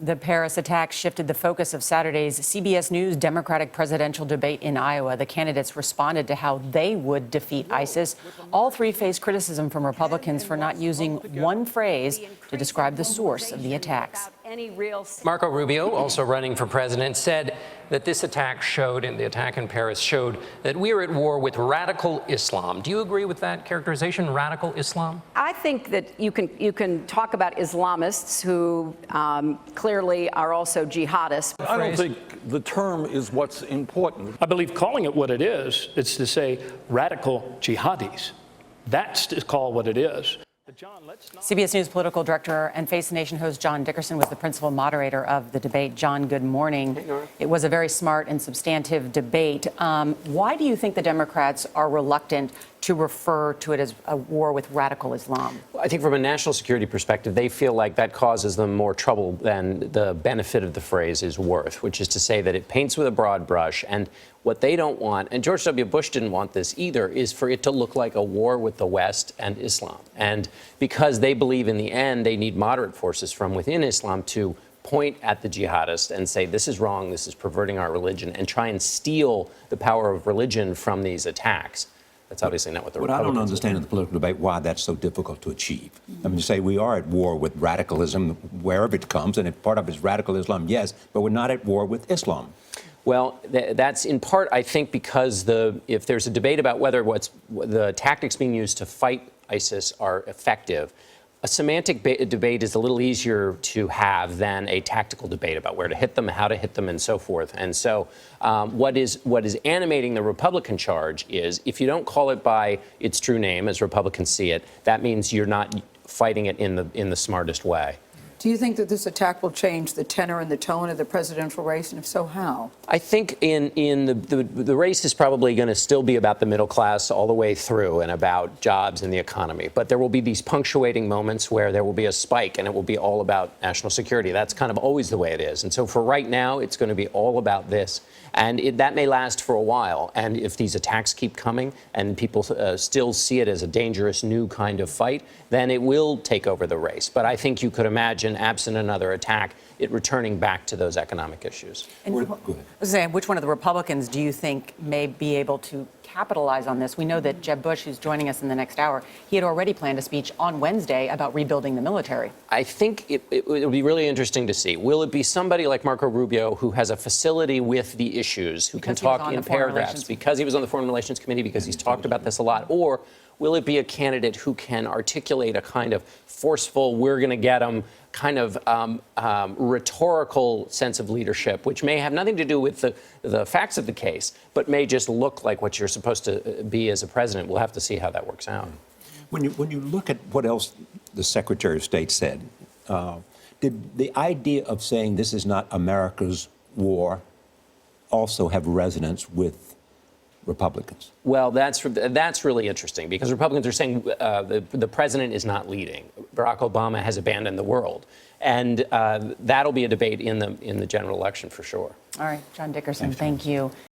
The Paris attack shifted the focus of Saturday's CBS News Democratic presidential debate in Iowa. The candidates responded to how they would defeat ISIS. All three faced criticism from Republicans for not using one phrase to describe the source of the attacks. Marco Rubio, also running for president, said that this attack showed, and the attack in Paris showed, that we are at war with radical Islam. Do you agree with that characterization, radical Islam? I think that you can talk about Islamists who clearly are also jihadists. I don't think the term is what's important. I believe calling it what it is, it's to say radical jihadis. That's to call what it is. John, CBS News political director and Face the Nation host John Dickerson was the principal moderator of the debate. John, good morning. Hey, Nora. It was a very smart and substantive debate. Why do you think the Democrats are reluctant to refer to it as a war with radical Islam? I think from a national security perspective, they feel like that causes them more trouble than the benefit of the phrase is worth, which is to say that it paints with a broad brush. And what they don't want, and George W. Bush didn't want this either, is for it to look like a war with the West and Islam. And because they believe in the end they need moderate forces from within Islam to point at the jihadists and say, this is wrong, this is perverting our religion, and try and steal the power of religion from these attacks. That's obviously not what the Republicans I don't understand in the political debate why that's so difficult to achieve. I mean, you say we are at war with radicalism wherever it comes, and if part of it is radical Islam, yes, but we're not at war with Islam. Well, that's in part, I think, because if there's a debate about whether the tactics being used to fight ISIS are effective, a semantic debate is a little easier to have than a tactical debate about where to hit them, how to hit them, and so forth. And so what is animating the Republican charge is if you don't call it by its true name, as Republicans see it, that means you're not fighting it in the smartest way. Do you think that this attack will change the tenor and the tone of the presidential race, and if so, how? I think in the race is probably going to still be about the middle class all the way through and about jobs and the economy. But there will be these punctuating moments where there will be a spike and it will be all about national security. That's kind of always the way it is. And so for right now, it's going to be all about this. And that may last for a while. And if these attacks keep coming and people still see it as a dangerous new kind of fight, then it will take over the race. But I think you could imagine, absent another attack, it returning back to those economic issues. And which one of the Republicans do you think may be able to capitalize on this? We know that Jeb Bush, who's joining us in the next hour, he had already planned a speech on Wednesday about rebuilding the military. I think it will be really interesting to see. Will it be somebody like Marco Rubio who has a facility with the issues, who can talk in paragraphs because he was on the Foreign Relations Committee, because he's talked about this a lot? Or will it be a candidate who can articulate a kind of forceful, we're going to get them, kind of rhetorical sense of leadership, which may have nothing to do with the facts of the case, but may just look like what you're supposed to be as a president? We'll have to see how that works out. When you look at what else the Secretary of State said, did the idea of saying this is not America's war also have resonance with Republicans? Well, that's really interesting, because Republicans are saying the president is not leading. Barack Obama has abandoned the world. And that'll be a debate in the general election for sure. All right, John Dickerson, thank you.